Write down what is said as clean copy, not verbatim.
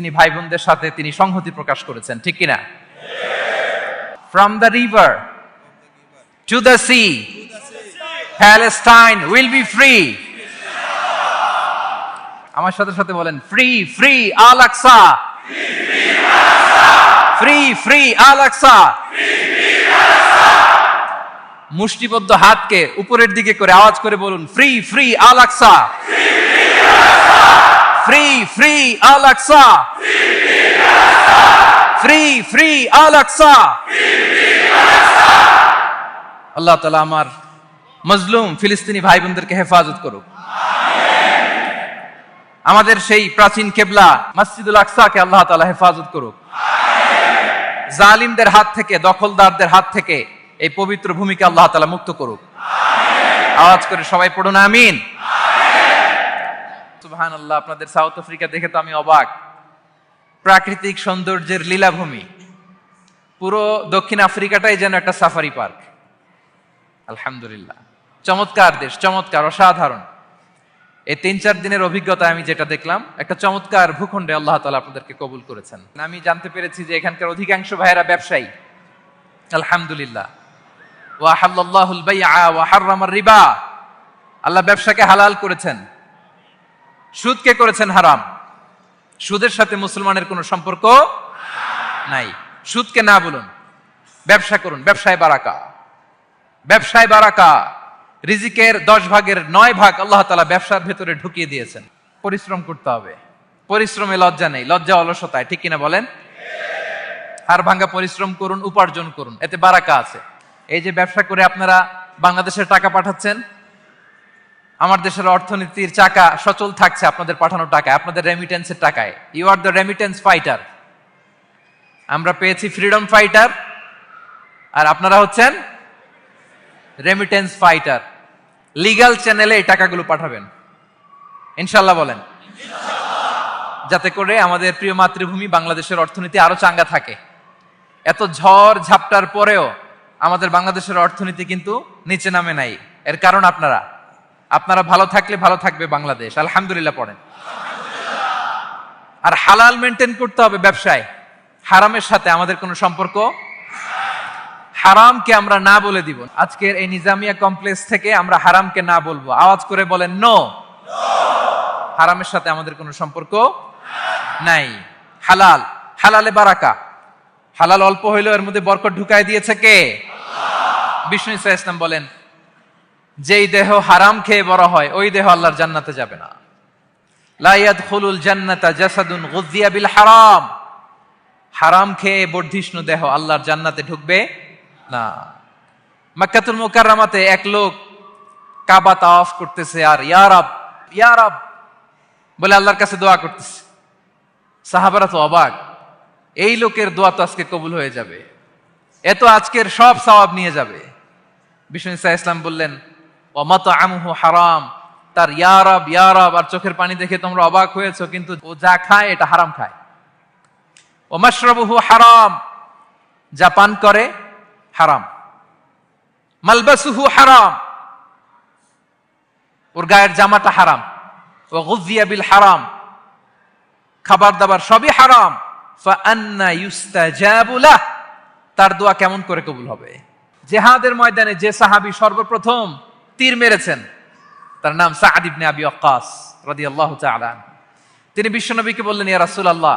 ফিলিস্তিনি ভাই বোনদের সাথে তিনি সংহতি প্রকাশ করেছেন, ঠিক কিনা? From the river to the sea, Palestine will be free. আমার সাথে সাথে বলেন, free free Al Aqsa, free free Al Aqsa. মুষ্টিবদ্ধ হাতকে উপরের দিকে করে আওয়াজ করে বলুন, free free Al Aqsa, free free Al Aqsa, free free Al Aqsa. আল্লাহ তাআলা আমার মজলুম ফিলিস্তিনি ভাই বোনদেরকে হেফাজত করুক। আমাদের সেই প্রাচীন কেবলা মসজিদুল আকসাকে আল্লাহ তাআলা হেফাজত করুক। জালিমদের হাত থেকে, দখলদারদের হাত থেকে এই পবিত্র ভূমিকে আল্লাহ তাআলা মুক্ত করুক। আওয়াজ করে সবাই পড়ুন আমিন। সুবহানাল্লাহ। আপনাদের সাউথ আফ্রিকা দেখে তো আমি অবাক। প্রাকৃতিক সৌন্দর্যের লীলাভূমি, পুরো দক্ষিণ আফ্রিকাটাই যেন একটা সাফারি পার্ক। আলহামদুলিল্লাহ, চমৎকার দেশ, চমৎকার, অসাধারণ। এই 3-4 দিনের অভিজ্ঞতা আমি যেটা দেখলাম, একটা চমৎকার ভূখণ্ডে আল্লাহ তাআলা আপনাদেরকে কবুল করেছেন। আমি জানতে পেরেছি যে এখানকার অধিকাংশ ভাইয়েরা ব্যবসায়ী। আলহামদুলিল্লাহ। ওয়া হাল্লাল্লাহুল বাইআ ওয়া হাররামার রিবা। আল্লাহ ব্যবসাকে হালাল করেছেন, সুদকে করেছেন হারাম। সুদের সাথে মুসলমানের কোনো সম্পর্ক নাই। সুদকে না বলুন, ব্যবসা করুন। ব্যবসায় বারাকা, ব্যবসায় বারাকা। রিজিকের 10 ভাগের 9 ভাগ আল্লাহ তাআলা ব্যবসার ভেতরে ঢুকিয়ে দিয়েছেন। পরিশ্রম করতে হবে। পরিশ্রমে লজ্জা নেই, লজ্জা অলসতায়, ঠিক কিনা বলেন? হাড় ভাঙা পরিশ্রম করুন, উপার্জন করুন, এতে বারাকা আছে। এই যে ব্যবসা করে আপনারা বাংলাদেশের টাকা পাঠাচ্ছেন, আমার দেশের অর্থনীতির চাকা সচল থাকছে আপনাদের পাঠানো টাকায়, আপনাদের রেমিটেন্সের টাকায়। You are the remittance fighter. আমরা পেয়েছি ফ্রিডম ফাইটার, আর আপনারা হচ্ছেন রেমিটেন্স ফাইটার। লিগ্যাল চ্যানেলে এই টাকাগুলো পাঠাবেন ইনশাআল্লাহ, বলেন যাতে করে আমাদের প্রিয় মাতৃভূমি বাংলাদেশের অর্থনীতি আরো চাঙ্গা থাকে। এত ঝড় ঝাপটার পরেও আমাদের বাংলাদেশের অর্থনীতি কিন্তু নিচে নামে নাই। এর কারণ আপনারা ভালো থাকলে ভালো থাকবে বাংলাদেশ। আলহামদুলিল্লাহ পড়েন। আর হালাল মেনটেন করতে হবে ব্যবসায়। হারামের সাথে আমাদের কোনো সম্পর্ক, হারামকে আমরা না বলে দিব। আজকের এই নিজামিয়া কমপ্লেক্স থেকে আমরা হারামকে না বলবো। আওয়াজ করে বলেন নো। হারামের সাথে আমাদের কোনো সম্পর্ক নাই। হালাল, হালালে বারাকা। হালাল অল্প হইলেও এর মধ্যে বরকত ঢুকায় দিয়েছে কে? বিষ্ণু ইসা ইসলাম বলেন, যেই দেহ হারাম খেয়ে বড় হয় ওই দেহ আল্লাহর জান্নাতে যাবে না। লা ইয়াদখুলুল জান্নাতা জাসাদুন গুযিয়া বিল হারাম। হারাম খেয়ে বর্ধিষ্ণু দেহ আল্লাহর জান্নাতে ঢুকবে না। মক্কাতুল মুকাররমাতে এক লোক কাবা তাওয়াফ করতেছে আর ইয়া রব, ইয়া রব বলে আল্লাহর কাছে দোয়া করতেছে। সাহাবারা তো অবাক, এই লোকের দোয়া তো আজকে কবুল হয়ে যাবে, এত আজকের সব সওয়াব নিয়ে যাবে। বিষ্ণু ইসা ইসলাম বললেন, ওয়া মাতআমুহু হারাম। তার ইয়া রব, ইয়া রব আর চোখের পানি দেখে তোমরা অবাক হয়েছো, কিন্তু ও যা খায় এটা হারাম খায়। ওয়া মাশরাবুহু হারাম, যা পান করে হারাম। মালবাসুহু হারাম, ওর গায়ের জামাটা হারাম। ওয়া গুযিয়া বিল হারাম, খাবার দাবার সবই হারাম। ফাআন্না ইউস্তাজাবু লাহ, তার দোয়া কেমন করে কবুল হবে? জিহাদের ময়দানে যে সাহাবী সর্বপ্রথম তীর মেরেছেন তার নাম সাআদ ইবনে আবি ওয়াক্কাস রাদিয়াল্লাহু তাআলা। তিনি বিশ্বনবীকে বললেন, ইয়া রাসূলুল্লাহ,